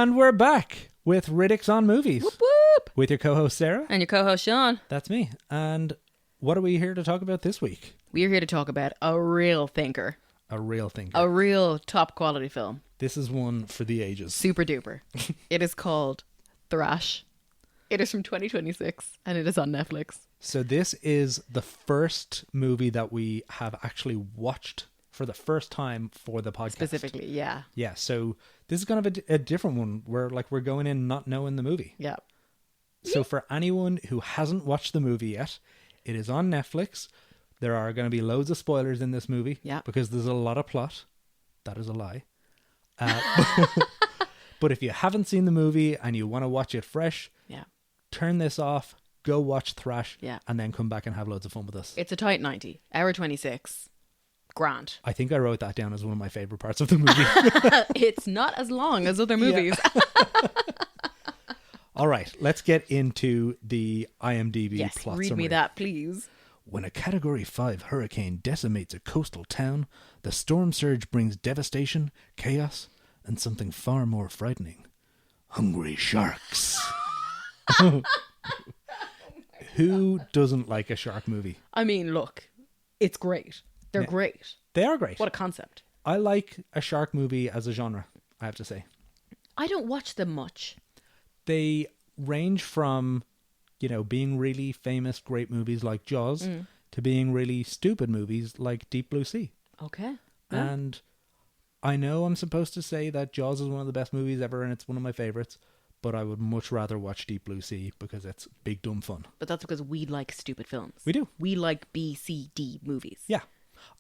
And we're back with Riddick's on Movies. Whoop whoop. With your co-host Sarah. And your co-host Sean. That's me. And what are we here to talk about this week? We're here to talk about a real thinker. A real thinker. A real top quality film. This is one for the ages. Super duper. It is called Thrash. It is from 2026 and it is on Netflix. So this is the first movie that we have actually watched for the first time for the podcast. Specifically, yeah. Yeah, so this is kind of a different one where we're going in not knowing the movie. Yeah. So for anyone who hasn't watched the movie yet, it is on Netflix. There are going to be loads of spoilers in this movie. Yeah. Because there's a lot of plot. That is a lie. But if you haven't seen the movie and you want to watch it fresh, Yeah. turn this off, go watch Thrash, Yeah. and then come back and have loads of fun with us. It's a tight 90. Hour 26. Grand. I think I wrote that down as one of my favorite parts of the movie. It's not as long as other movies. All right, let's get into the IMDb Yes, plot read summary. me that, please. When a Category 5 hurricane decimates a coastal town, the storm surge brings devastation, chaos, and something far more frightening. Hungry sharks. Who doesn't like a shark movie? I mean, look, it's great. They're great. They are great. What a concept. I like a shark movie as a genre, I have to say. I don't watch them much. They range from, being really famous, great movies like Jaws to being really stupid movies like Deep Blue Sea. Okay. And I know I'm supposed to say that Jaws is one of the best movies ever and it's one of my favorites, but I would much rather watch Deep Blue Sea because it's big, dumb fun. But that's because we like stupid films. We do. We like B, C, D movies. Yeah.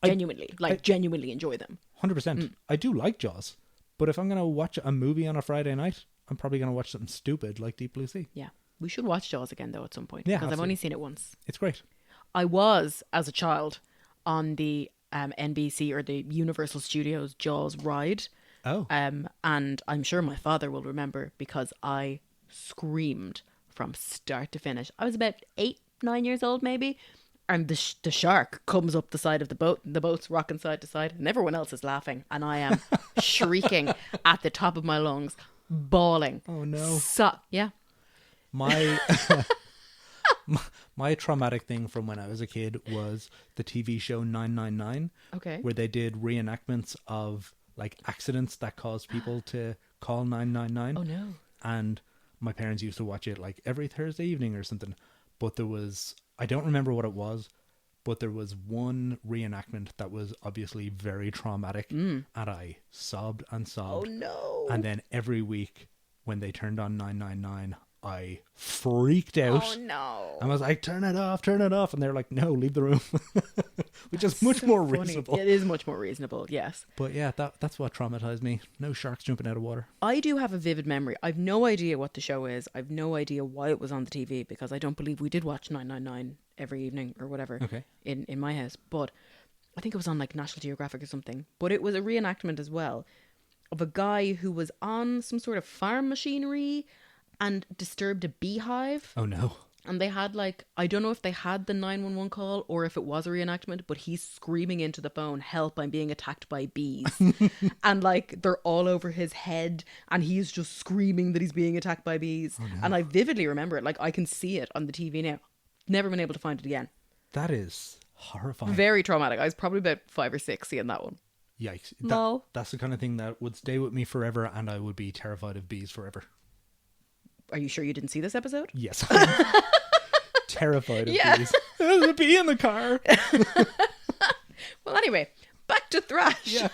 Genuinely. Genuinely enjoy them. 100%. I do like Jaws, but if I'm going to watch a movie on a Friday night, I'm probably going to watch something stupid like Deep Blue Sea. Yeah. We should watch Jaws again, though, at some point. Yeah, because I've absolutely. only seen it once. It's great. I was, as a child, on the NBC or the Universal Studios Jaws ride. Oh. And I'm sure my father will remember because I screamed from start to finish. I was about 8, 9 years old, maybe. And the shark comes up the side of the boat. The boat's rocking side to side. And everyone else is laughing. And I am shrieking at the top of my lungs, bawling. Oh, no. Yeah. My my traumatic thing from when I was a kid was the TV show 999. Okay. Where they did reenactments of accidents that caused people to call 999. Oh, no. And my parents used to watch it every Thursday evening or something. But I don't remember what it was, but there was one reenactment that was obviously very traumatic. And I sobbed and sobbed. Oh, no. And then every week when they turned on 999, I freaked out. Oh, no. I was like, turn it off. And they're like, no, leave the room. Which is much more Funny. reasonable. It is much more reasonable, yes. But yeah, that's what traumatized me. No sharks jumping out of water. I do have a vivid memory. I've no idea what the show is. I've no idea why it was on the TV because I don't believe we did watch 999 every evening or whatever in my house. But I think it was on National Geographic or something. But it was a reenactment as well of a guy who was on some sort of farm machinery and disturbed a beehive. Oh no. And they had I don't know if they had the 911 call or if it was a reenactment, but he's screaming into the phone, help, I'm being attacked by bees. And they're all over his head and he's just screaming that he's being attacked by bees. Oh, no. And I vividly remember it. I can see it on the TV now. Never been able to find it again. That is horrifying. Very traumatic. I was probably about 5 or 6 seeing that one. Yikes. No. That's the kind of thing that would stay with me forever and I would be terrified of bees forever. Are you sure you didn't see this episode? Yes. I'm terrified of bees. There's a bee in the car. Well, anyway, back to Thrash. Yeah.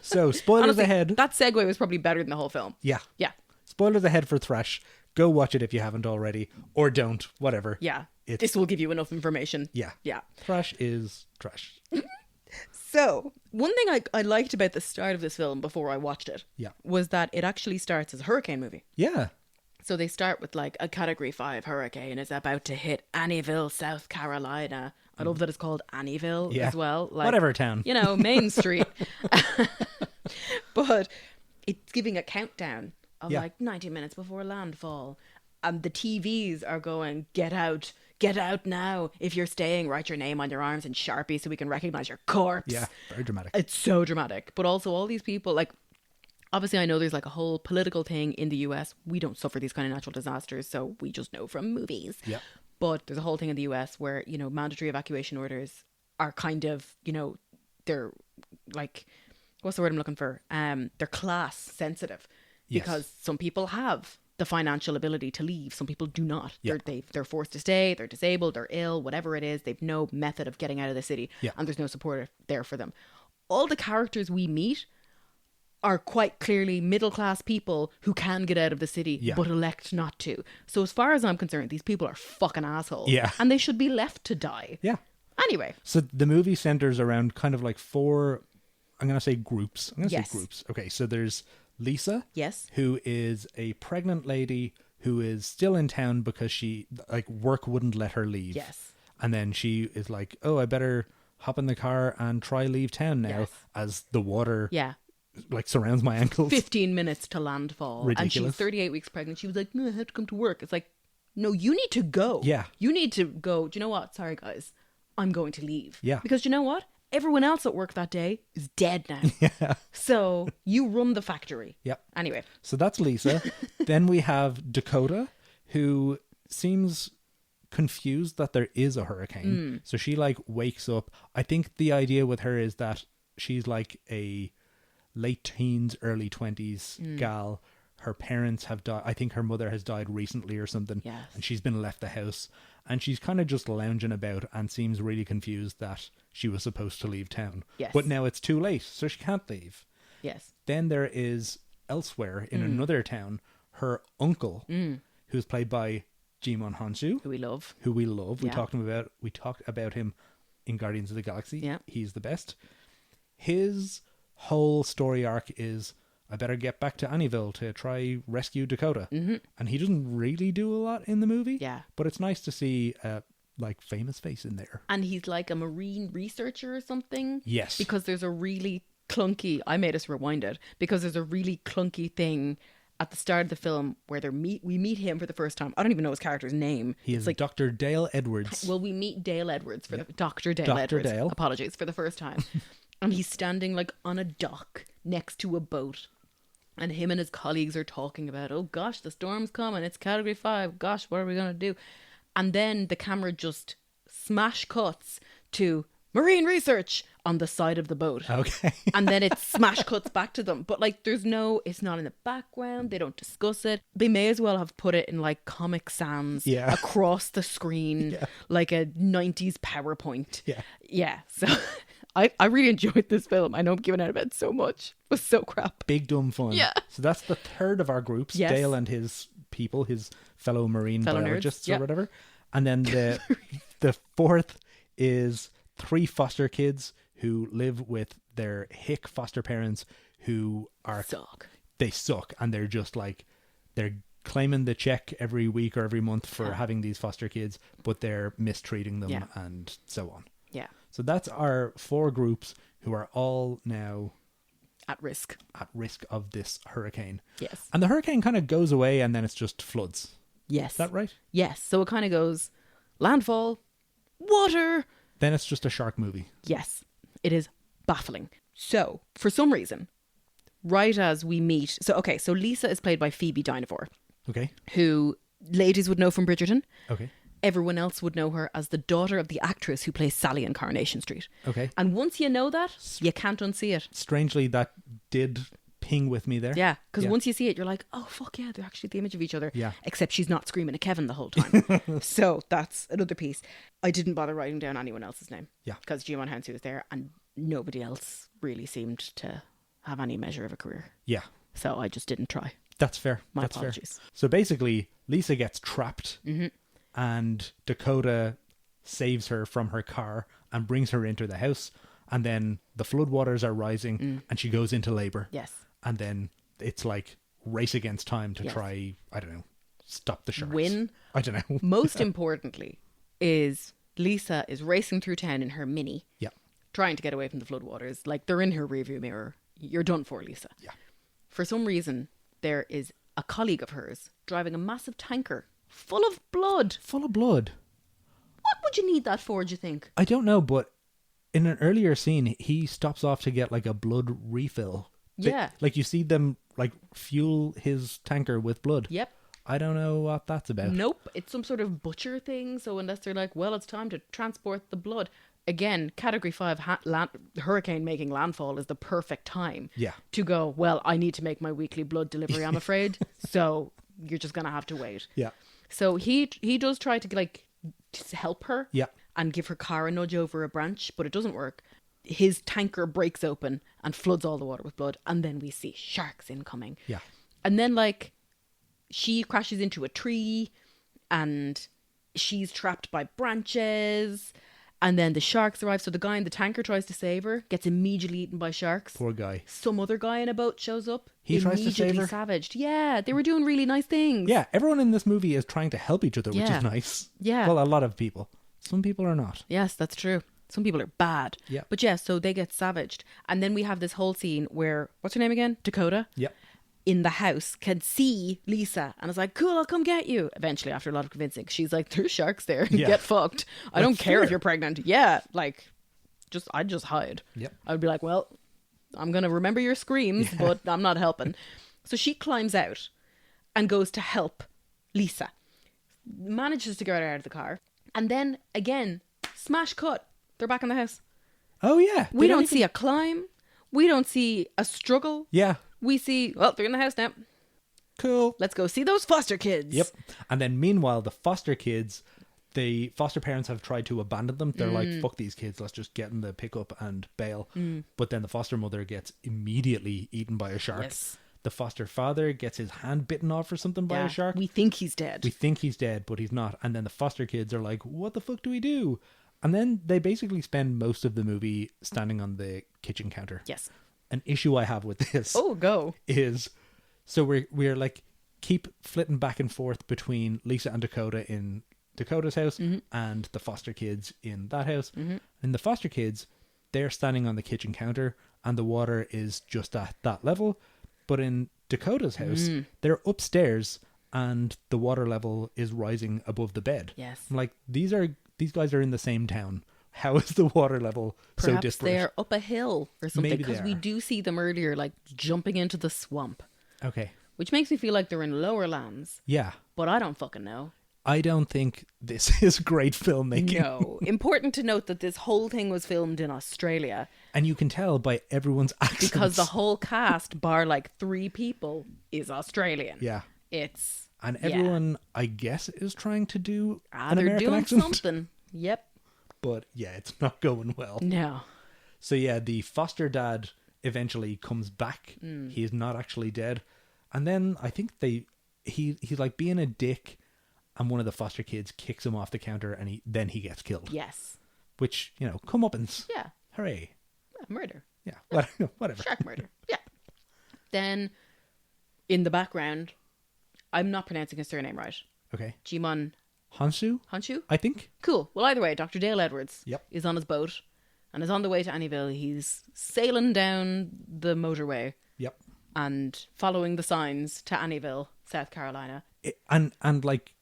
So, spoilers Honestly, ahead. That segue was probably better than the whole film. Yeah. Yeah. Spoilers ahead for Thrash. Go watch it if you haven't already. Or don't. Whatever. Yeah. This will give you enough information. Yeah. Yeah. Thrash is trash. So, one thing I liked about the start of this film before I watched it was that it actually starts as a hurricane movie. Yeah. So they start with a Category 5 hurricane is about to hit Annieville, South Carolina. I love that it's called Annieville as well. Whatever town. Main Street. But it's giving a countdown of 90 minutes before landfall. And the TVs are going, get out now. If you're staying, write your name on your arms in Sharpie so we can recognize your corpse. Yeah, very dramatic. It's so dramatic. But also all these people, Obviously, I know there's like a whole political thing in the US. We don't suffer these kind of natural disasters, so we just know from movies. Yeah. But there's a whole thing in the US where, mandatory evacuation orders are kind of, they're like, what's the word I'm looking for? They're class sensitive because some people have the financial ability to leave. Some people do not. Yeah. They're forced to stay. They're disabled. They're ill. Whatever it is, they've no method of getting out of the city, and there's no support there for them. All the characters we meet are quite clearly middle class people who can get out of the city, but elect not to. So as far as I'm concerned, these people are fucking assholes, and they should be left to die. Yeah. Anyway, so the movie centers around kind of like 4. I'm gonna say groups. Say groups. Okay, so there's Lisa, who is a pregnant lady who is still in town because she, like, work wouldn't let her leave. Yes. And then she is like, oh, I better hop in the car and try leave town now as the water like surrounds my ankles. 15 minutes to landfall. Ridiculous. And she's 38 weeks pregnant. She was like, no, I have to come to work. It's like, no, you need to go. Yeah. You need to go. Do you know what? Sorry, guys. I'm going to leave. Yeah. Because do you know what? Everyone else at work that day is dead now. Yeah. So you run the factory. Yep. Anyway. So that's Lisa. Then we have Dakota, who seems confused that there is a hurricane. So she like wakes up. I think the idea with her is that she's like a late teens, early 20s gal. Her parents have died. I think her mother has died recently or something. Yes. And she's been left the house. And she's kind of just lounging about and seems really confused that she was supposed to leave town. Yes. But now it's too late, so she can't leave. Yes. Then there is elsewhere in another town, her uncle, who's played by Jimon Hansu. Who we love. We Yeah. We talked about him in Guardians of the Galaxy. Yeah. He's the best. His whole story arc is, I better get back to Annieville to try rescue Dakota. Mm-hmm. And he doesn't really do a lot in the movie. Yeah. But it's nice to see like famous face in there. And he's like a marine researcher or something. Yes. Because there's a really clunky, I made us rewind it, because there's a really clunky thing at the start of the film where we meet him for the first time. I don't even know his character's name. He is like Dr. Dale Edwards. Well, we meet Dale Edwards for Dr. Dale Dr. Edwards. Dale. Apologies, for the first time. And he's standing like on a dock next to a boat. And him and his colleagues are talking about, oh gosh, the storm's coming. It's category 5. Gosh, what are we going to do? And then the camera just smash cuts to marine research on the side of the boat. Okay. And then it smash cuts back to them. But like, it's not in the background. They don't discuss it. They may as well have put it in like Comic Sans across the screen, like a 90s PowerPoint. Yeah. Yeah. So I really enjoyed this film. I know I'm giving out about it so much. It was so crap. Big dumb fun. Yeah. So that's the third of our groups. Yes. Dale and his people, his fellow marine biologists nerds. or whatever. And then the fourth is 3 foster kids who live with their hick foster parents who are... They suck. And they're just like... They're claiming the check every week or every month for having these foster kids, but they're mistreating them and so on. Yeah. So that's our 4 groups who are all now... At risk of this hurricane. Yes. And the hurricane kind of goes away and then it's just floods. Yes. Is that right? Yes. So it kind of goes landfall, water. Then it's just a shark movie. Yes. It is baffling. So, for some reason, right as we meet... So Lisa is played by Phoebe Dynevor. Okay. Who ladies would know from Bridgerton. Okay. Everyone else would know her as the daughter of the actress who plays Sally in Coronation Street. Okay. And once you know that, you can't unsee it. Strangely, that did ping with me there. Yeah, because once you see it, you're like, oh, fuck yeah, they're actually the image of each other. Yeah. Except she's not screaming at Kevin the whole time. So that's another piece. I didn't bother writing down anyone else's name. Yeah. Because Jimon Hansu was there and nobody else really seemed to have any measure of a career. Yeah. So I just didn't try. That's fair. My That's apologies. Fair. So basically, Lisa gets trapped and Dakota saves her from her car and brings her into the house. And then the floodwaters are rising and she goes into labor. Yes. And then it's like race against time to try, I don't know, stop the sharks. Win. I don't know. Most importantly is Lisa is racing through town in her Mini. Yeah. Trying to get away from the floodwaters. Like, they're in her rearview mirror. You're done for, Lisa. Yeah. For some reason, there is a colleague of hers driving a massive tanker full of blood. Full of blood. What would you need that for, do you think? I don't know, but in an earlier scene, he stops off to get like a blood refill. Yeah. Like you see them like fuel his tanker with blood. Yep. I don't know what that's about. Nope. It's some sort of butcher thing. So unless they're like, well, it's time to transport the blood. Again, Category 5 hurricane making landfall is the perfect time to go, well, I need to make my weekly blood delivery, I'm afraid. So you're just going to have to wait. Yeah. So he does try to like to help her and give her car a nudge over a branch, but it doesn't work. His tanker breaks open and floods all the water with blood. And then we see sharks incoming. Yeah. And then like she crashes into a tree and she's trapped by branches. And then the sharks arrive. So the guy in the tanker tries to save her, gets immediately eaten by sharks. Poor guy. Some other guy in a boat shows up. He tries to save her. Savaged. Yeah, they were doing really nice things. Yeah, everyone in this movie is trying to help each other, which is nice. Yeah. Well, a lot of people. Some people are not. Yes, that's true. Some people are bad. Yeah. But yeah, so they get savaged. And then we have this whole scene where, what's her name again? Dakota. Yep. In the house can see Lisa and is like, cool, I'll come get you. Eventually, after a lot of convincing, she's like, there's sharks there. Get fucked. I don't care if you're pregnant. Yeah, like, I'd just hide. Yep. I would be like, well, I'm going to remember your screams, but I'm not helping. So she climbs out and goes to help Lisa. Manages to get her out of the car. And then, again, smash cut. They're back in the house. Oh, yeah. We don't see a climb. We don't see a struggle. Yeah. We see, well, they're in the house now. Cool. Let's go see those foster kids. Yep. And then meanwhile, the foster kids, the foster parents have tried to abandon them. They're like, fuck these kids. Let's just get in the pickup and bail. But then the foster mother gets immediately eaten by a shark. Yes. The foster father gets his hand bitten off or something by a shark. We think he's dead. We think he's dead, but he's not. And then the foster kids are like, what the fuck do we do? And then they basically spend most of the movie standing on the kitchen counter. Yes. An issue I have with this is so we're like keep flitting back and forth between Lisa and Dakota in Dakota's house and the foster kids in that house. In the foster kids, they're standing on the kitchen counter and the water is just at that level. But in Dakota's house, they're upstairs and the water level is rising above the bed. Yes. I'm like, these guys are in the same town. How is the water level so disparate? Perhaps they're up a hill or something, because we do see them earlier like jumping into the swamp. Okay. Which makes me feel like they're in lower lands. Yeah. But I don't fucking know. I don't think this is great filmmaking. No. Important to note that this whole thing was filmed in Australia. And you can tell by everyone's accents. Because the whole cast, bar like 3 people, is Australian. Yeah. And Yeah. everyone, I guess, is trying to do an they're American doing accent. something. Yep. But yeah, it's not going well. No. So yeah, the foster dad eventually comes back. He's not actually dead. And then I think he's like being a dick, and one of the foster kids kicks him off the counter, and then he gets killed. Yes. Which, comeuppance. Yeah. Hooray. Murder. Yeah. Whatever. Shark murder. Yeah. Then, in the background, I'm not pronouncing his surname right. Okay. Jimon Hanshu, Honshu? I think. Cool. Well, either way, Dr. Dale Edwards Yep. is on his boat and is on the way to Annieville. He's sailing down the motorway Yep. and following the signs to Annieville, South Carolina. And like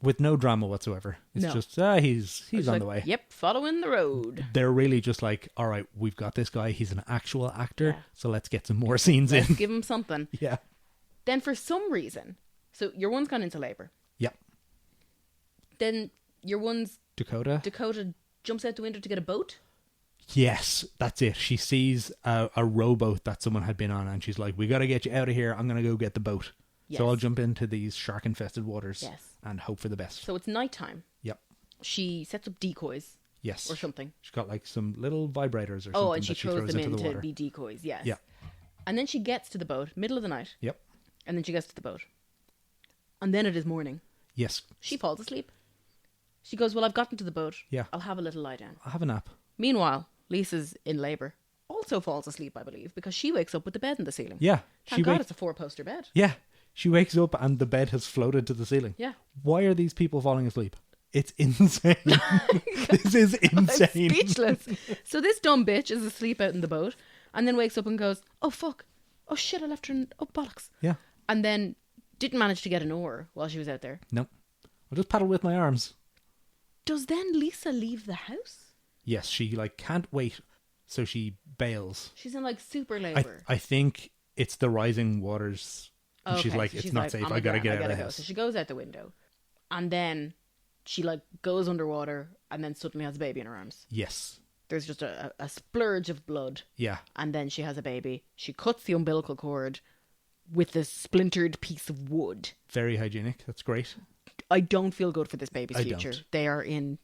with no drama whatsoever. It's just he's on like, the way. Yep, following the road. They're really just like, all right, we've got this guy. He's an actual actor, Yeah. so let's get some more scenes Let's in. give him something. Yeah. Then for some reason, so your one's gone into labor. Yep. Then your one's Dakota jumps out the window to get a boat. Yes, that's it. She sees a rowboat that someone had been on, and she's like, we got to get you out of here. I'm going to go get the boat. Yes. So I'll jump into these shark-infested waters and hope for the best. So it's nighttime. Yep. She sets up decoys. Yes. Or something. She's got like some little vibrators or something. Oh, and that she throws them into in the to water. be decoys, yes. Yeah. And then she gets to the boat, middle of the night. Yep. And then she gets to the boat. And then it is morning. Yes. She falls asleep. She goes, well, I've gotten to the boat. Yeah. I'll have a little lie down. I'll have a nap. Meanwhile, Lisa's in labour. Also falls asleep, I believe, because she wakes up with the bed in the ceiling. Yeah. Thank God it's a 4-poster bed. Yeah. She wakes up and the bed has floated to the ceiling. Yeah. Why are these people falling asleep? It's insane. This is insane. I'm speechless. So this dumb bitch is asleep out in the boat and then wakes up and goes, oh, fuck. Oh, shit, I left her in... Oh, bollocks. Yeah. And then didn't manage to get an oar while she was out there. No. I'll just paddle with my arms. Does then Lisa leave the house? Yes, she like can't wait. So she bails. She's in like super labor. I think it's the rising waters. And she's like, it's not safe. I gotta get out of the house. So she goes out the window, and then she like goes underwater, and then suddenly has a baby in her arms. Yes. There's just a splurge of blood. Yeah. And then she has a baby. She cuts the umbilical cord with a splintered piece of wood. Very hygienic. That's great. I don't feel good for this baby's future. Don't. They are in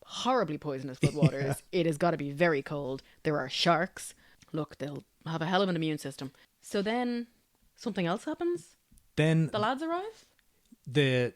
horribly poisonous floodwaters. Yeah. It has got to be very cold. There are sharks. Look, they'll have a hell of an immune system. So then something else happens. Then the lads arrive. The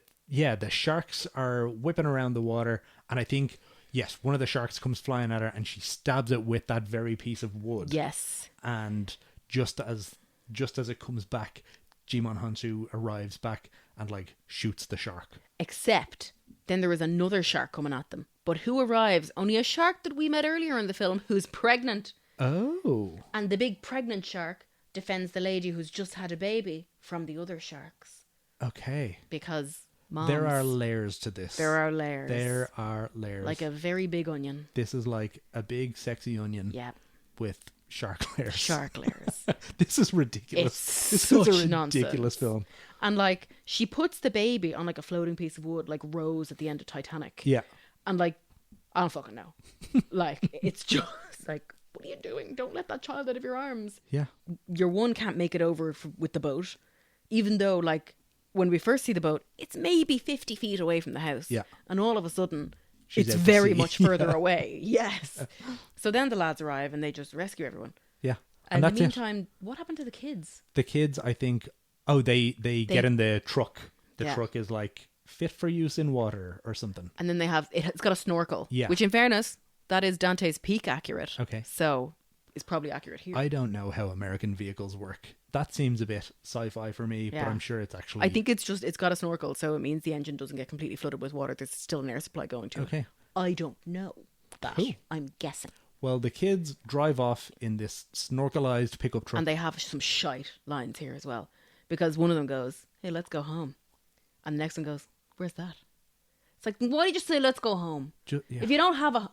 sharks are whipping around the water, and I think, yes, one of the sharks comes flying at her, and she stabs it with that very piece of wood. Yes. And just as it comes back, Jimon Hansu arrives back and like shoots the shark. Except then there is another shark coming at them. But who arrives? Only a shark that we met earlier in the film who's pregnant. Oh. And the big pregnant shark defends the lady who's just had a baby from the other sharks. Okay. Because moms, there are layers to this. There are layers. There are layers. Like a very big onion. This is like a big sexy onion. Yeah. With shark layers. Shark layers. This is ridiculous. This is a ridiculous film. And like she puts the baby on like a floating piece of wood, like Rose at the end of Titanic. Yeah. And like, I don't fucking know. Like, it's just like, what are you doing? Don't let that child out of your arms. Yeah. Your one can't make it over with the boat, even though like when we first see the boat, it's maybe 50 feet away from the house. Yeah. And all of a sudden, it's very much further away. Yes. So then the lads arrive and they just rescue everyone. Yeah. And in the meantime, what happened to the kids? The kids, I think, they get in the truck. The truck is like fit for use in water or something. And then it's got a snorkel. Yeah. Which in fairness, that is Dante's Peak accurate. Okay. So it's probably accurate here. I don't know how American vehicles work. That seems a bit sci-fi for me, but I'm sure it's actually... I think it's got a snorkel, so it means the engine doesn't get completely flooded with water. There's still an air supply going to it. Okay. I don't know that. Cool. I'm guessing. Well, the kids drive off in this snorkelized pickup truck. And they have some shite lines here as well. Because one of them goes, hey, let's go home. And the next one goes, where's that? It's like, why did you say let's go home? If you don't have a...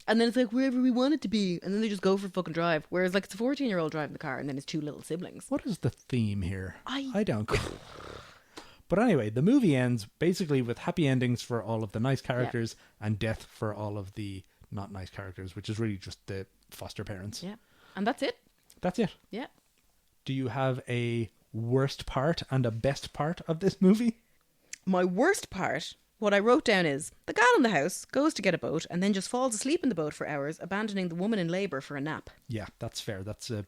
And then it's like, wherever we want it to be. And then they just go for a fucking drive. Whereas like it's a 14-year-old driving the car and then his two little siblings. What is the theme here? I don't get it. But anyway, the movie ends basically with happy endings for all of the nice characters and death for all of the not nice characters, which is really just the foster parents. Yeah. And that's it. That's it. Yeah. Do you have a worst part and a best part of this movie? My worst part, what I wrote down is, the gal in the house goes to get a boat and then just falls asleep in the boat for hours, abandoning the woman in labour for a nap. Yeah, that's fair. That's a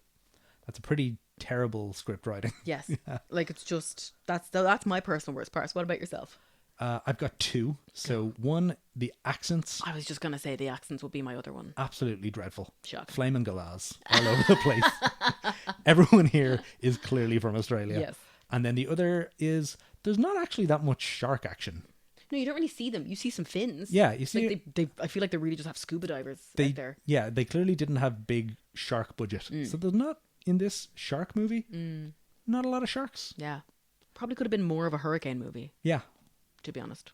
pretty terrible script writing. Yes. Yeah. Like it's just, that's my personal worst part. So what about yourself? I've got two. So one, the accents. I was just going to say the accents would be my other one. Absolutely dreadful. Shock. Flaming galahs all over the place. Everyone here is clearly from Australia. Yes. And then the other is, there's not actually that much shark action. No, you don't really see them. You see some fins. Yeah, you see. Like they I feel like they really just have scuba divers out there. Yeah, they clearly didn't have big shark budget. So there's not, in this shark movie, not a lot of sharks. Yeah. Probably could have been more of a hurricane movie. Yeah. To be honest.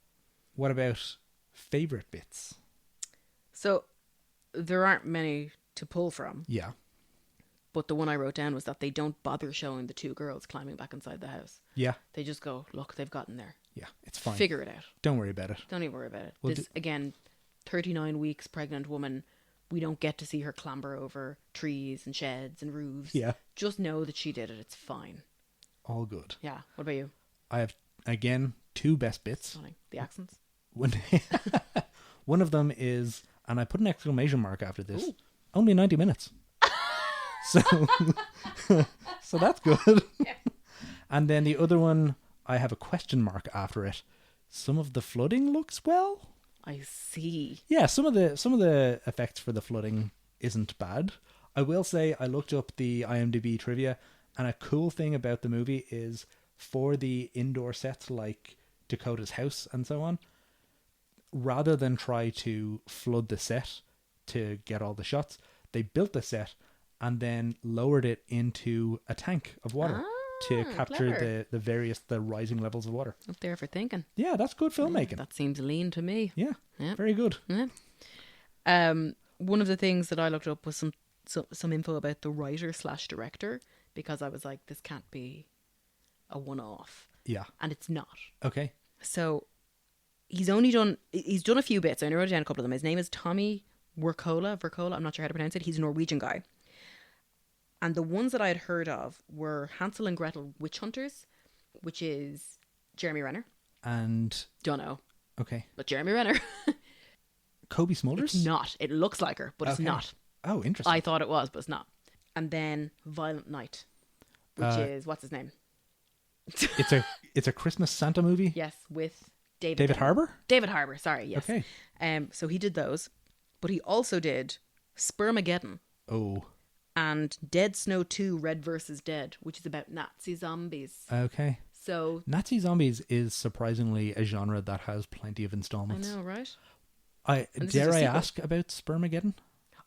What about favourite bits? So, there aren't many to pull from. Yeah. But the one I wrote down was that they don't bother showing the two girls climbing back inside the house. Yeah. They just go, look, they've gotten there. Yeah, it's fine. Figure it out. Don't worry about it. Don't even worry about it. Well, again, 39 weeks pregnant woman. We don't get to see her clamber over trees and sheds and roofs. Yeah. Just know that she did it. It's fine. All good. Yeah. What about you? I have, again, two best bits. Funny. The accents. One of them is, and I put an exclamation mark after this, Ooh. only 90 minutes. So that's good. Yeah. And then the other one, I have a question mark after it. Some of the flooding looks well. I see. Yeah, some of the effects for the flooding isn't bad. I will say I looked up the IMDb trivia, and a cool thing about the movie is for the indoor sets like Dakota's house and so on, rather than try to flood the set to get all the shots, they built the set and then lowered it into a tank of water to capture the rising levels of water. Up there for thinking. Yeah, that's good filmmaking. That seems lean to me. Yeah. Very good. Yeah. one of the things that I looked up was some info about the writer / director, because I was like, this can't be a one-off. Yeah. And it's not. Okay. So he's done a few bits. I wrote down a couple of them. His name is Tommy Vercola, I'm not sure how to pronounce it. He's a Norwegian guy. And the ones that I had heard of were Hansel and Gretel Witch Hunters, which is Jeremy Renner. And... Don't know. Okay. But Jeremy Renner. Kobe Smulders? It's not. It looks like her, but it's not. Oh, interesting. I thought it was, but it's not. And then Violent Night, which is, what's his name? It's a Christmas Santa movie? Yes, with David Harbour? David Harbour, sorry, yes. Okay. So he did those, but he also did Spermageddon. Oh. And Dead Snow 2 Red vs. Dead, which is about Nazi zombies. Okay. So Nazi zombies is surprisingly a genre that has plenty of installments. I know, right? Dare I ask about Spermageddon?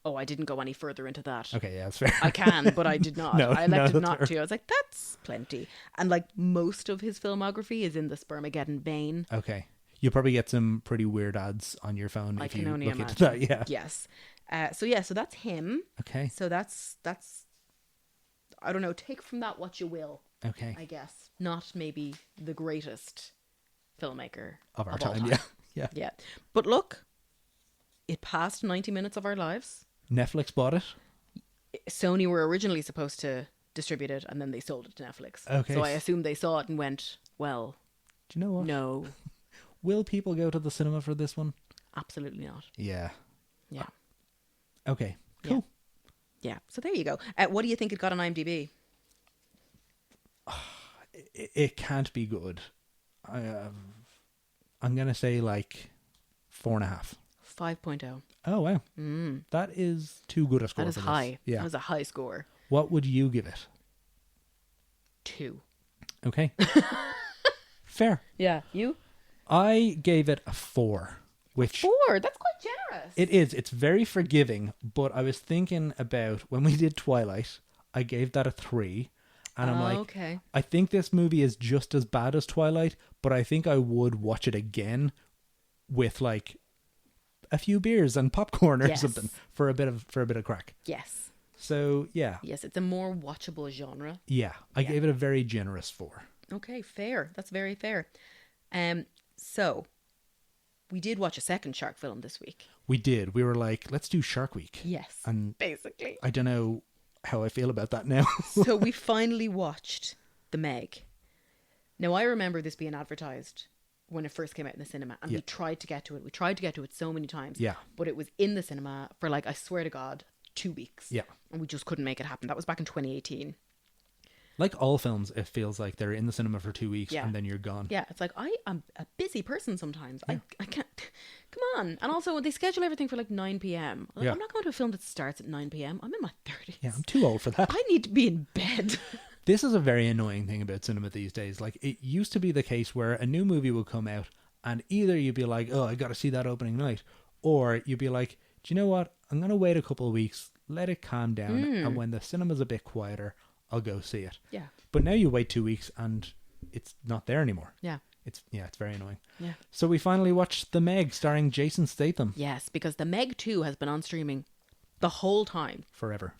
Oh, I didn't go any further into that. Okay, yeah, that's fair. I can, but I did not. No, I elected no, not fair. to. I was like, that's plenty. And like most of his filmography is in the Spermageddon vein. Okay. You'll probably get some pretty weird ads on your phone if you look into that, yeah. Yes. So that's him. Okay. So that's I don't know, take from that what you will. Okay. I guess. Not maybe the greatest filmmaker Of our all time, yeah. Yeah. Yeah. But look, it passed 90 minutes of our lives. Netflix bought it. Sony were originally supposed to distribute it, and then they sold it to Netflix. Okay. So I assume they saw it and went, well, Do you know what? no, Will people go to the cinema for this one? absolutely not. Yeah. Yeah. Okay. Cool. Yeah. So there you go. What do you think it got on IMDb? It can't be good. I'm going to say like 4.5. 5.0. Oh, wow. That is too good a score. That is for high. This. Yeah. That is a high score. What would you give it? 2. Okay. Fair. Yeah. You? I gave it a 4. Which 4. That's quite generous. it is. It's very forgiving, but I was thinking about when we did Twilight, I gave that a 3. And I'm like, okay. I think this movie is just as bad as Twilight, but I think I would watch it again with like a few beers and popcorn or Yes. something for a bit of crack. Yes. So yeah, Yes, it's a more watchable genre. yeah, I gave it a very generous 4. Okay, fair. That's very fair. So we did watch a second shark film this week. We did. We were like, let's do Shark Week. Yes. And basically. I don't know how I feel about that now. So we finally watched The Meg. Now I remember this being advertised when it first came out in the cinema, and we tried to get to it. We tried to get to it so many times. Yeah. But it was in the cinema for like, I swear to God, 2 weeks. Yeah. And we just couldn't make it happen. That was back in 2018. Like all films, it feels like they're in the cinema for 2 weeks Yeah. and then you're gone. Yeah, it's like, I am a busy person sometimes. I can't, come on. And also, they schedule everything for like 9 p.m. Like, Yeah. I'm not going to a film that starts at 9 p.m. I'm in my 30s. Yeah, I'm too old for that. I need to be in bed. This is a very annoying thing about cinema these days. Like, it used to be the case where a new movie would come out and either you'd be like, oh, I got to see that opening night. Or you'd be like, do you know what? I'm going to wait a couple of weeks, let it calm down. And when the cinema's a bit quieter, I'll go see it. Yeah. But now you wait 2 weeks and it's not there anymore. Yeah. It's very annoying. Yeah. So we finally watched The Meg starring Jason Statham. Yes, because The Meg 2 has been on streaming the whole time. Forever.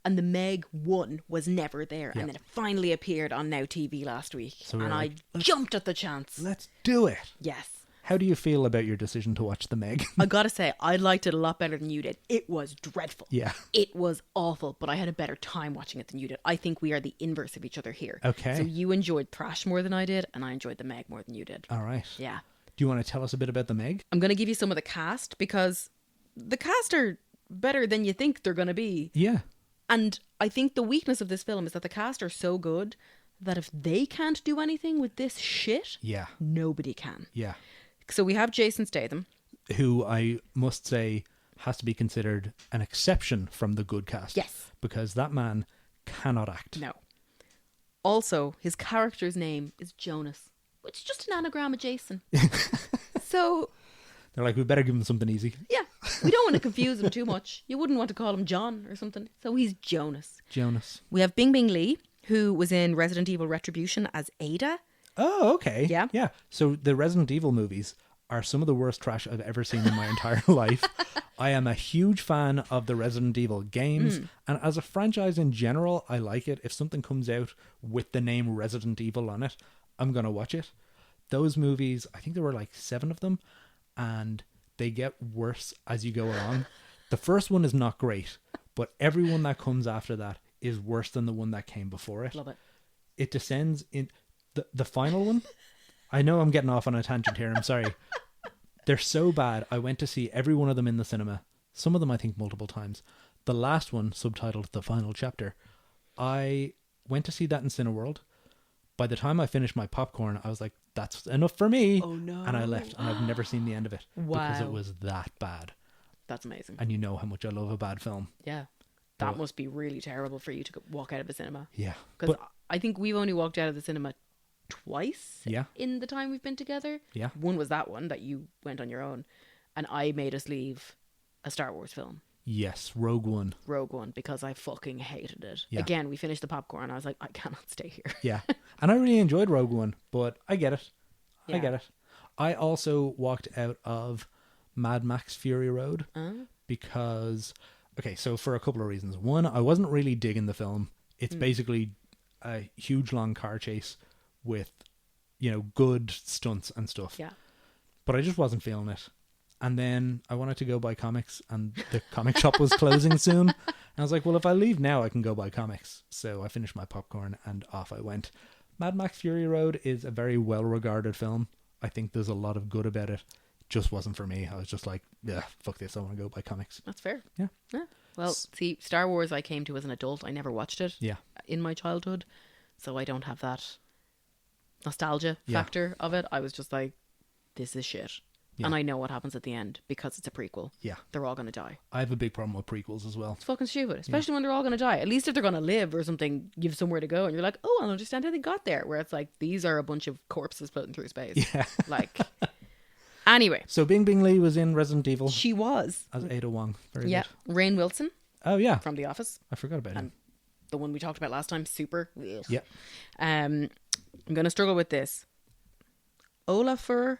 And The Meg 1 was never there. Yeah. And then it finally appeared on Now TV last week. So we and were I like, jumped at the chance. Let's do it. Yes. How do you feel about your decision to watch The Meg? I gotta say, I liked it a lot better than you did. It was dreadful. Yeah. It was awful, but I had a better time watching it than you did. I think we are the inverse of each other here. Okay. So you enjoyed Thrash more than I did, and I enjoyed The Meg more than you did. All right. Yeah. Do you want to tell us a bit about The Meg? I'm gonna give you some of the cast, because the cast are better than you think they're gonna be. Yeah. And I think the weakness of this film is that the cast are so good that if they can't do anything with this shit, Yeah. nobody can. Yeah. So we have Jason Statham. Who I must say has to be considered an exception from the good cast. Yes. Because that man cannot act. No. Also, his character's name is Jonas, which is just an anagram of Jason. So, They're like, we better give him something easy. yeah, we don't want to confuse him too much. You wouldn't want to call him John or something. So he's Jonas. Jonas. We have Bing Bing Lee, who was in Resident Evil Retribution as Ada. Oh, okay. Yeah. Yeah. So the Resident Evil movies are some of the worst trash I've ever seen in my entire life. I am a huge fan of the Resident Evil games, and as a franchise in general, I like it. If something comes out with the name Resident Evil on it, I'm going to watch it. Those movies, I think there were like 7 of them, and they get worse as you go along. The first one is not great, but every one that comes after that is worse than the one that came before it. Love it. It descends in the final one. I know I'm getting off on a tangent here. I'm sorry. They're so bad. I went to see every one of them in the cinema. Some of them, I think, multiple times. The last one, subtitled The Final Chapter, I went to see that in Cineworld. By the time I finished my popcorn, I was like, that's enough for me. Oh, no. And I left, and I've never seen the end of it. Wow. Because it was that bad. That's amazing. And you know how much I love a bad film. Yeah. That must be really terrible for you to walk out of the cinema. Yeah. Because I think we've only walked out of the cinema twice in the time we've been together. Yeah. One was that one that you went on your own, and I made us leave a Star Wars film. Yes, Rogue One. Rogue One, because I fucking hated it. Yeah. Again, we finished the popcorn. I was like, I cannot stay here. Yeah. And I really enjoyed Rogue One, but I get it. Yeah. I get it. I also walked out of Mad Max Fury Road because, okay, so for a couple of reasons. One, I wasn't really digging the film. It's basically a huge long car chase with, good stunts and stuff. Yeah. But I just wasn't feeling it. And then I wanted to go buy comics, and the comic shop was closing soon. And I was like, well, if I leave now, I can go buy comics. So I finished my popcorn and off I went. Mad Max Fury Road is a very well-regarded film. I think there's a lot of good about it. Just wasn't for me. I was just like, yeah, fuck this. I want to go buy comics. That's fair. Yeah. Well, see, Star Wars I came to as an adult. I never watched it in my childhood. So I don't have that nostalgia factor of it. I was just like, this is shit. Yeah. And I know what happens at the end because it's a prequel. Yeah. They're all going to die. I have a big problem with prequels as well. It's fucking stupid, especially when they're all going to die. At least if they're going to live or something, you have somewhere to go and you're like, oh, I don't understand how they got there. Where it's like, these are a bunch of corpses floating through space. Yeah. Like, anyway. So Bing Bing Lee was in Resident Evil. She was. As Ada Wong. Very good. Rainn Wilson. Oh, yeah. From The Office. I forgot about him. The one we talked about last time, Super. Ugh. Yeah. I'm going to struggle with this. Olafur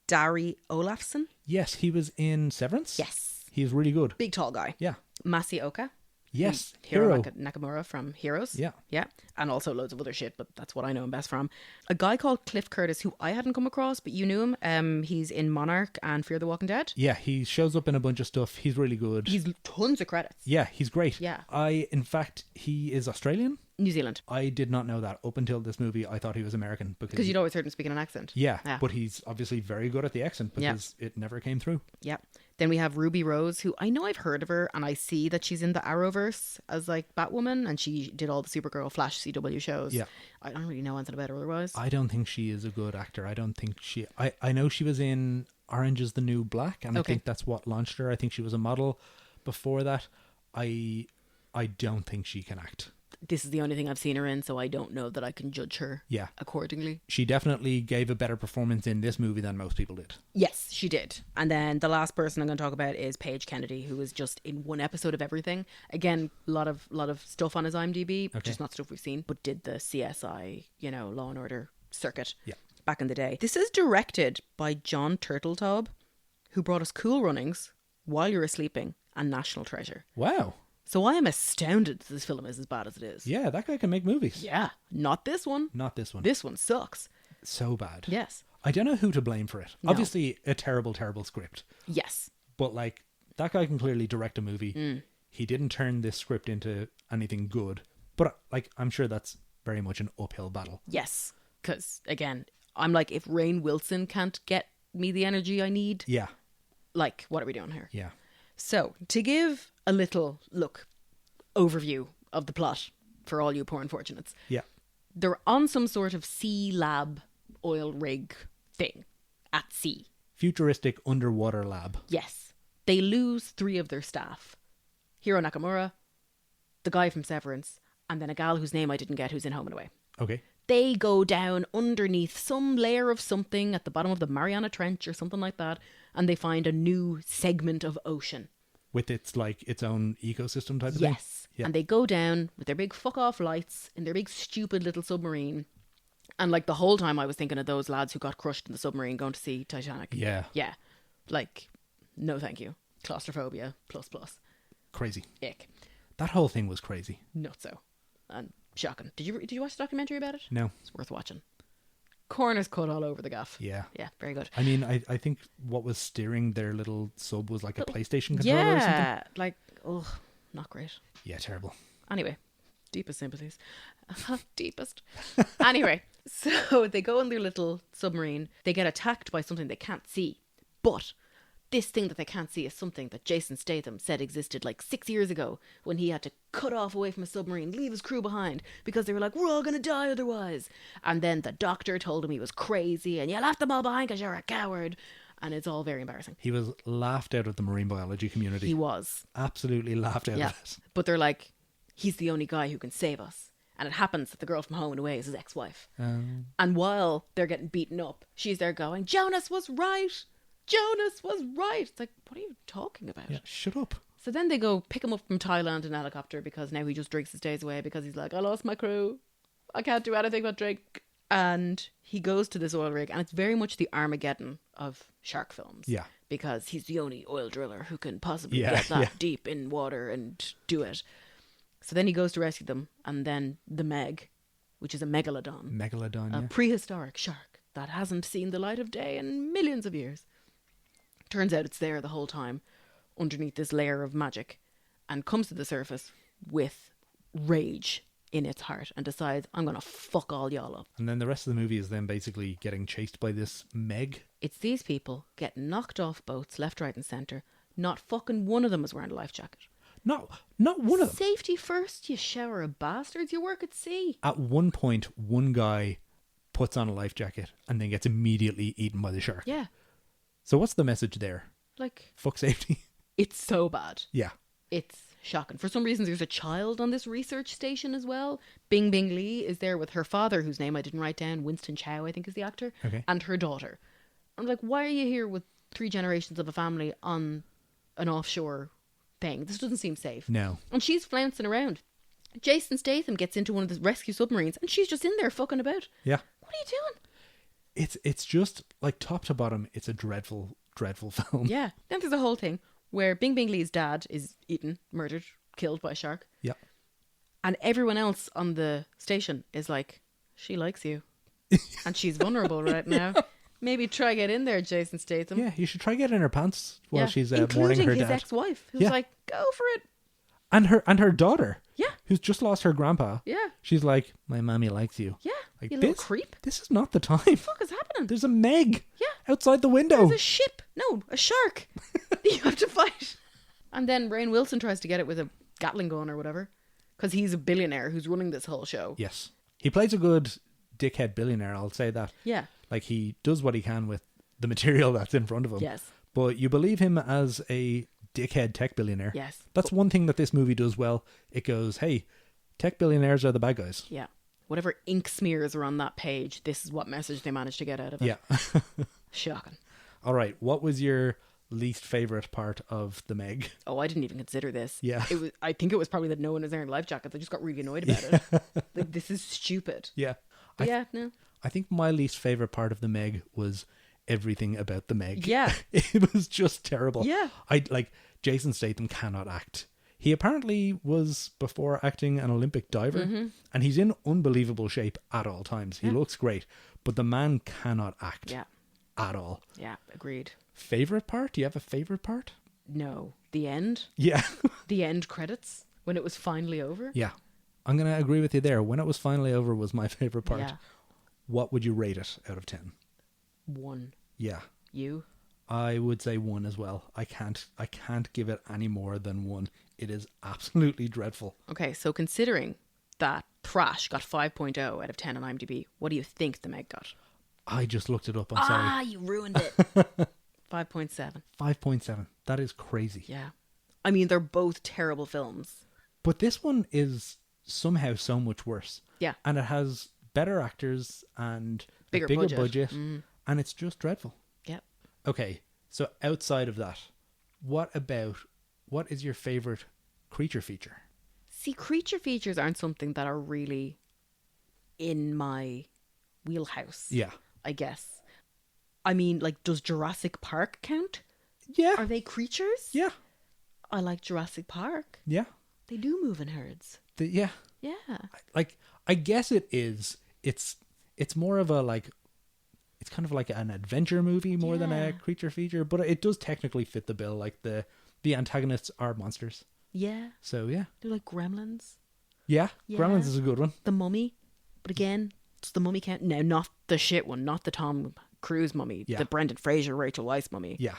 Dari Olafsson. Yes, he was in Severance. Yes. He's really good. Big tall guy. Yeah. Masaoka. Yes. Hiro Nakamura from Heroes. Yeah. Yeah. And also loads of other shit, but that's what I know him best from. A guy called Cliff Curtis, who I hadn't come across, but you knew him. He's in Monarch and Fear the Walking Dead. Yeah, he shows up in a bunch of stuff. He's really good. He's tons of credits. Yeah, he's great. Yeah. In fact, he is Australian. New Zealand. I did not know that. Up until this movie, I thought he was American. Because you'd always heard him speaking an accent. Yeah, but he's obviously very good at the accent because it never came through. Yeah. Then we have Ruby Rose, who I know I've heard of her, and I see that she's in the Arrowverse as like Batwoman, and she did all the Supergirl Flash CW shows. Yeah. I don't really know anything about her otherwise. I don't think she is a good actor. I don't think she... I know she was in Orange is the New Black, and I think that's what launched her. I think she was a model before that. I don't think she can act. This is the only thing I've seen her in, so I don't know that I can judge her accordingly. She definitely gave a better performance in this movie than most people did. Yes, she did. And then the last person I'm going to talk about is Paige Kennedy, who was just in one episode of everything. Again, a lot of stuff on his IMDb, just not stuff we've seen, but did the CSI, Law and Order circuit back in the day. This is directed by John Turteltaub, who brought us Cool Runnings, While You're Sleeping, and National Treasure. Wow. So I am astounded that this film is as bad as it is. Yeah, that guy can make movies. Yeah, not this one. Not this one. This one sucks. So bad. Yes. I don't know who to blame for it. No. Obviously, a terrible, terrible script. Yes. But, that guy can clearly direct a movie. He didn't turn this script into anything good. But, I'm sure that's very much an uphill battle. Yes. Because, again, I'm like, if Rainn Wilson can't get me the energy I need... Yeah. What are we doing here? Yeah. So, to give a little overview of the plot for all you poor unfortunates. Yeah. They're on some sort of sea lab oil rig thing at sea. Futuristic underwater lab. Yes. They lose 3 of their staff. Hiro Nakamura, the guy from Severance, and then a gal whose name I didn't get who's in Home and Away. Okay. They go down underneath some layer of something at the bottom of the Mariana Trench or something like that, and they find a new segment of ocean. With its own ecosystem type of thing? Yes. Yeah. And they go down with their big fuck off lights in their big stupid little submarine. And the whole time I was thinking of those lads who got crushed in the submarine going to see Titanic. Yeah. Yeah. No thank you. claustrophobia plus plus. Crazy. Ick. That whole thing was crazy. Nutso. And shocking. Did you watch the documentary about it? No. It's worth watching. Corners cut all over the gaff. Yeah. Yeah, very good. I mean, I think what was steering their little sub was like a PlayStation controller or something. Yeah, like, ugh, not great. Yeah, terrible. Anyway, deepest sympathies. Deepest. Anyway, so they go on their little submarine. They get attacked by something they can't see. But this thing that they can't see is something that Jason Statham said existed like 6 years ago when he had to cut off away from a submarine, leave his crew behind because they were like, we're all going to die otherwise. And then the doctor told him he was crazy and you left them all behind because you're a coward. And it's all very embarrassing. He was laughed out of the marine biology community. He was. Absolutely laughed out of it. But they're like, he's the only guy who can save us. And it happens that the girl from Home and Away is his ex-wife. And while they're getting beaten up, she's there going, Jonas was right. Jonas was right. It's like, what are you talking about? Yeah, shut up. So then they go pick him up from Thailand in a helicopter because now he just drinks his days away because he's like, I lost my crew. I can't do anything but drink. And he goes to this oil rig and it's very much the Armageddon of shark films. Yeah. Because he's the only oil driller who can possibly get that deep in water and do it. So then he goes to rescue them and then the Meg, which is a megalodon. A prehistoric shark that hasn't seen the light of day in millions of years. Turns out it's there the whole time underneath this layer of magic and comes to the surface with rage in its heart and decides, I'm going to fuck all y'all up. And then the rest of the movie is them basically getting chased by this Meg. It's these people getting knocked off boats left, right and centre. Not fucking one of them is wearing a life jacket. Not one of them. Safety first, you shower of bastards. You work at sea. At one point, one guy puts on a life jacket and then gets immediately eaten by the shark. Yeah. So what's the message there? Like, fuck safety. It's so bad. Yeah. It's shocking. For some reason, there's a child on this research station as well. Bing Bing Lee is there with her father, whose name I didn't write down. Winston Chow, I think, is the actor. Okay. And her daughter. I'm like, why are you here with 3 generations of a family on an offshore thing? This doesn't seem safe. No. And she's flouncing around. Jason Statham gets into one of the rescue submarines and she's just in there fucking about. Yeah. What are you doing? It's just, like, top to bottom, it's a dreadful film. Yeah. Then there's a whole thing where Bing Bing Lee's dad is eaten, murdered, killed by a shark. Yeah. And everyone else on the station is like, she likes you. And she's vulnerable right now. Maybe try get in there, Jason Statham. Yeah, you should try getting in her pants while she's mourning including her his dad. ex-wife, who's like, go for it. And her daughter. Yeah. Who's just lost her grandpa. Yeah. She's like, my mommy likes you. Yeah. Like, you little creep. This is not the time. What the fuck is happening? There's a Meg. Yeah. Outside the window. There's a ship. No, a shark. You have to fight. And then Rainn Wilson tries to get it with a Gatling gun or whatever. Because he's a billionaire who's running this whole show. Yes. He plays a good dickhead billionaire, I'll say that. Yeah. Like, he does what he can with the material that's in front of him. Yes. But you believe him as a dickhead tech billionaire. Yes. That's one thing that this movie does well. It goes, hey, tech billionaires are the bad guys. Yeah. Whatever ink smears are on that page, this is what message they managed to get out of it. Yeah. Shocking. All right. What was your least favorite part of the Meg? Oh, I didn't even consider this. Yeah. I think it was probably that no one is wearing life jackets. I just got really annoyed about it. Like, this is stupid. Yeah. I think my least favorite part of the Meg was everything about the Meg. Yeah. It was just terrible. Yeah. Jason Statham cannot act. He apparently was, before acting, an Olympic diver, and he's in unbelievable shape at all times. He looks great, but the man cannot act at all. Yeah, agreed. Favorite part? Do you have a favorite part? No. The end? Yeah. The end credits? When it was finally over? Yeah. I'm going to agree with you there. When it was finally over was my favorite part. Yeah. What would you rate it out of 10? 1. Yeah. You? I would say 1 as well. I can't give it any more than 1. It is absolutely dreadful. Okay, so considering that Thrash got 5.0 out of 10 on IMDb, what do you think the Meg got? I just looked it up. I'm sorry. You ruined it. 5.7. 5.7. That is crazy. Yeah. I mean, they're both terrible films. But this one is somehow so much worse. Yeah. And it has better actors and bigger a bigger budget. Mm-hmm. And it's just dreadful. Yep. Okay, so outside of that, what is your favourite creature feature? See, creature features aren't something that are really in my wheelhouse. Yeah. I guess. I mean, like, does Jurassic Park count? Yeah. Are they creatures? Yeah. I like Jurassic Park. Yeah. They do move in herds. Yeah. Yeah. Like, I guess it is. It's more of a, like, it's kind of like an adventure movie more than a creature feature, but it does technically fit the bill. Like, the antagonists are monsters. Yeah. So, yeah. They're like gremlins. Yeah. Gremlins is a good one. The Mummy. But again, does the Mummy count? No, not the shit one. Not the Tom Cruise Mummy. Yeah. The Brendan Fraser, Rachel Weisz Mummy. Yeah.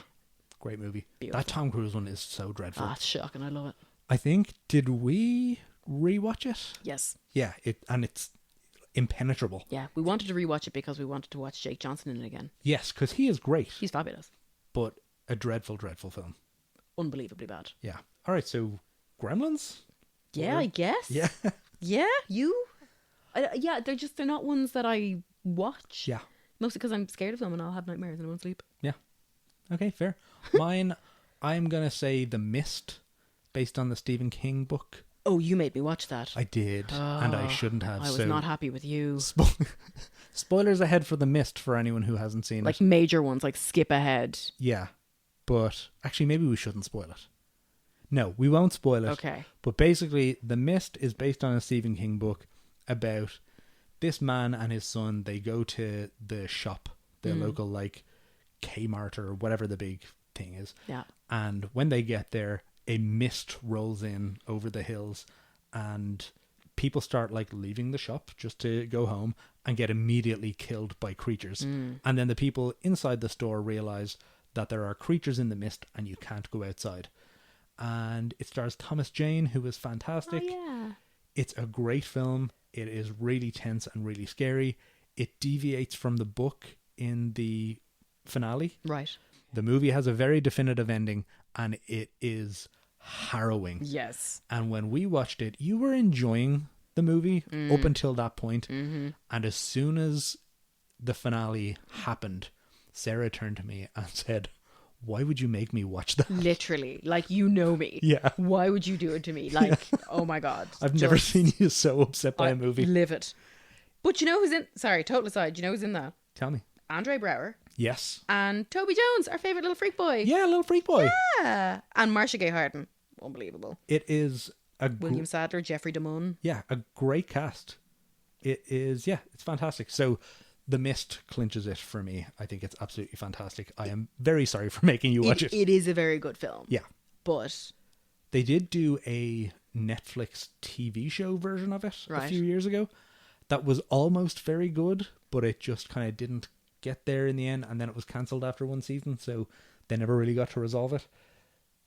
Great movie. Beautiful. That Tom Cruise one is so dreadful. Ah, it's shocking. I love it. I think, did we rewatch it? Yes. Yeah, it's impenetrable. Yeah, we wanted to rewatch it because we wanted to watch Jake Johnson in it again. Yes, because he is great. He's fabulous. But a dreadful, dreadful film. Unbelievably bad. Yeah. All right, so Gremlins? Yeah, I guess. Yeah. Yeah, you? Yeah, they're not ones that I watch. Yeah. Mostly because I'm scared of them and I'll have nightmares and I won't sleep. Yeah. Okay, fair. Mine, I'm going to say The Mist, based on the Stephen King book. Oh, you made me watch that. I did, and I shouldn't have. I was not happy with you. Spoilers ahead for The Mist for anyone who hasn't seen like it. major ones, like skip ahead. Yeah, but actually maybe we shouldn't spoil it. No, we won't spoil it. Okay. But basically, The Mist is based on a Stephen King book about this man and his son. They go to the shop, the local, like, Kmart or whatever the big thing is. Yeah. And when they get there, a mist rolls in over the hills and people start, like, leaving the shop just to go home and get immediately killed by creatures. And then the people inside the store realize that there are creatures in the mist and you can't go outside. And it stars Thomas Jane, who is fantastic. Oh, yeah. It's a great film. It is really tense and really scary. It deviates from the book in the finale. Right. The movie has a very definitive ending, and it is harrowing. Yes. And when we watched it, you were enjoying the movie up until that point. Mm-hmm. And as soon as the finale happened, Sarah turned to me and said, "Why would you make me watch that?" Literally. Like, you know me. Yeah. Why would you do it to me? Like, oh my God. I've never seen you so upset by a movie. Live it. But you know who's in... Sorry, total aside. You know who's in that? Tell me. Andre Brower. Yes. And Toby Jones, our favourite little freak boy. Yeah, little freak boy. Yeah. And Marcia Gay Harden. Unbelievable. It is a William Sadler, Jeffrey DeMunn. Yeah, a great cast. It is, yeah, it's fantastic. So The Mist clinches it for me. I think it's absolutely fantastic. I am very sorry for making you watch it. It is a very good film. Yeah. But They did do a Netflix TV show version of it a few years ago. That was almost very good, but it just kind of didn't get there in the end, and then it was cancelled after one season, so they never really got to resolve it.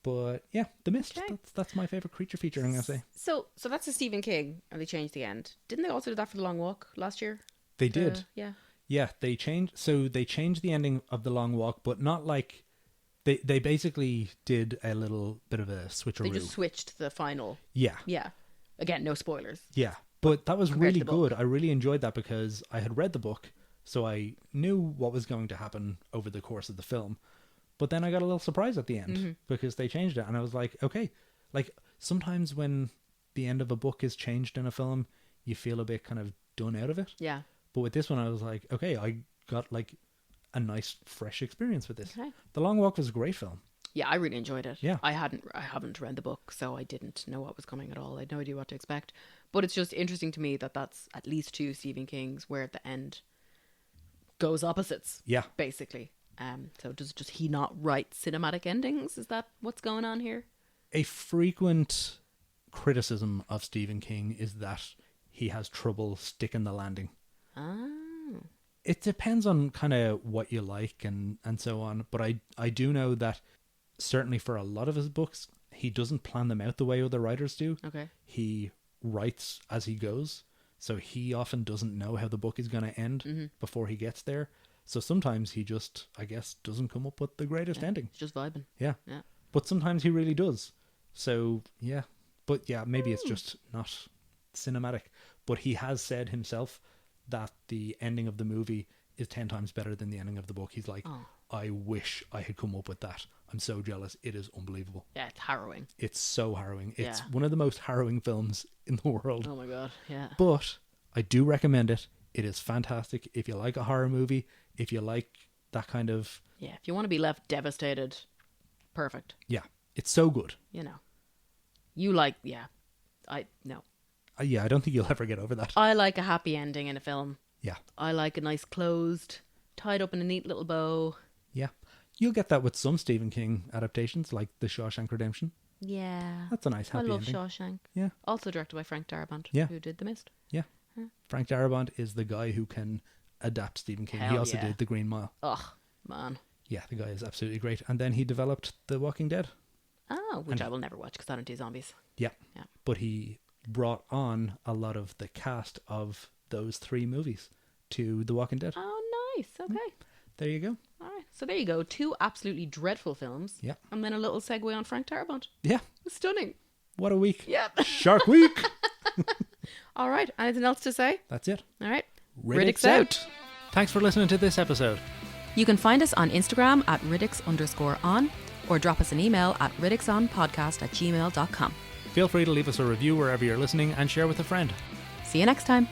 But yeah, The Mist, that's my favourite creature feature, I'm going to say. So that's a Stephen King, and they changed the end. Didn't they also do that for The Long Walk last year? They did. Yeah. Yeah, they changed the ending of The Long Walk, but not like... They basically did a little bit of a switcheroo. They just switched the final. Yeah. Yeah. Again, no spoilers. Yeah. But that was Compared to really the book. good. I really enjoyed that because I had read the book, so I knew what was going to happen over the course of the film. But then I got a little surprise at the end because they changed it. And I was like, okay. Like, sometimes when the end of a book is changed in a film, you feel a bit kind of done out of it. Yeah. But with this one, I was like, okay, I got, like, a nice, fresh experience with this. Okay. The Long Walk was a great film. Yeah, I really enjoyed it. Yeah. I haven't read the book, so I didn't know what was coming at all. I had no idea what to expect. But it's just interesting to me that that's at least two Stephen Kings where at the end goes opposites. Yeah. Basically. So does he not write cinematic endings? Is that what's going on here? A frequent criticism of Stephen King is that he has trouble sticking the landing. Oh. It depends on kind of what you like and so on. But I do know that certainly for a lot of his books, he doesn't plan them out the way other writers do. Okay. He writes as he goes. So he often doesn't know how the book is going to end before he gets there. So sometimes he just, I guess, doesn't come up with the greatest ending. He's just vibing. Yeah. Yeah. But sometimes he really does. So, yeah. But yeah, maybe it's just not cinematic. But he has said himself that the ending of the movie is 10 times better than the ending of the book. He's like, I wish I had come up with that. I'm so jealous. It is unbelievable. Yeah, it's harrowing. It's so harrowing. It's Yeah. one of the most harrowing films in the world. Oh my God, yeah. But I do recommend it. It is fantastic. If you like a horror movie, if you like that kind of... Yeah, if you want to be left devastated, perfect. Yeah, it's so good. You know, you like, no. Yeah, I don't think you'll ever get over that. I like a happy ending in a film. Yeah. I like a nice closed, tied up in a neat little bow. Yeah. You'll get that with some Stephen King adaptations, like The Shawshank Redemption. Yeah. That's a nice happy ending. I love Shawshank. Yeah. Also directed by Frank Darabont, Yeah. who did The Mist. Yeah. Frank Darabont is the guy who can adapt Stephen King. Hell he also yeah. did The Green Mile. Ugh, man. Yeah, the guy is absolutely great. And then he developed The Walking Dead. Oh, which I will never watch because I don't do zombies. Yeah. Yeah. But he brought on a lot of the cast of those 3 movies to The Walking Dead. Oh, nice. Okay. There you go. All right. So there you go. 2 absolutely dreadful films. Yeah. And then a little segue on Frank Darabont. Yeah. Stunning. What a week. Yeah. Shark Week. All right. Anything else to say? That's it. All right. Riddicks out. Thanks for listening to this episode. You can find us on Instagram at Riddicks_on or drop us an email at riddicksonpodcast@gmail.com. Feel free to leave us a review wherever you're listening and share with a friend. See you next time.